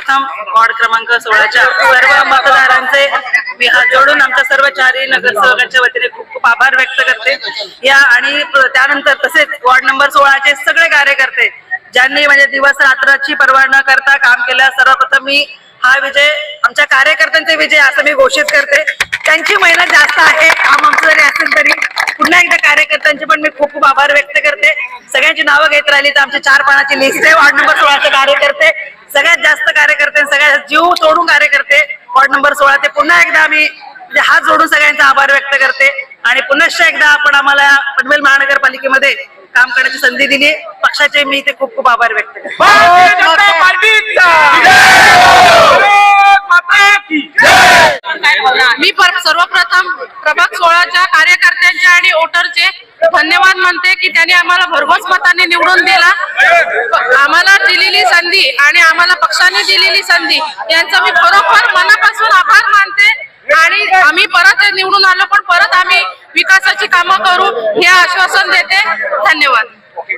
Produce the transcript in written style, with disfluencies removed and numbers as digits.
सर्वप्रथम वॉर्ड क्रमांक 16च्या सर्व मतदारांचे मी हात जोडून आमच्या सर्व चारही नगरसेवकांच्या वतीने खूप खूप आभार व्यक्त करते या आणि त्यानंतर तसेच वॉर्ड नंबर 16चे सगळे कार्यकर्ते ज्यांनी म्हणजे दिवस रात्राची पर्वा न करता काम केलं, सर्वप्रथम मी हा विजय आमच्या कार्यकर्त्यांचे विजय असं मी घोषित करते। त्यांची मेहनत जास्त आहे, काम आमचं जरी असेल तरी पुन्हा एकदा कार्यकर्त्यांचे पण मी खूप खूप आभार व्यक्त करते। सगळ्यांची नावं घेत राहिली तर आमच्या 4 पानाची लिस्ट आहे। वॉर्ड नंबर 16चे कार्यकर्ते सगळ्यात जास्त कार्यकर्ते, सगळ्यात जीव तोडून कार्यकर्ते वॉर्ड नंबर 16 ते पुन्हा एकदा मी हात जोडून सगळ्यांचा आभार व्यक्त करते आणि पुन्हा एकदा आपण आम्हाला पनवेल महानगरपालिकेमध्ये काम करण्याची संधी दिली, पक्षाचे मी ते खूप खूप आभार व्यक्त करते। मी सर्वप्रथम प्रभाग 16च्या कार्यकर्त्यांचे आणि वोटरचे धन्यवाद मानते की त्यांनी आम्हाला भरघोस मताने निवडून दिला। आम्हाला दिलेली संधी आणि आम्हाला पक्षाने दिलेली संधी यांचा मी खरोखर मनापासून आभार मानते आणि आम्ही परत निवडून आलो पण परत आम्ही विकासाची कामं करू हे आश्वासन देते। धन्यवाद।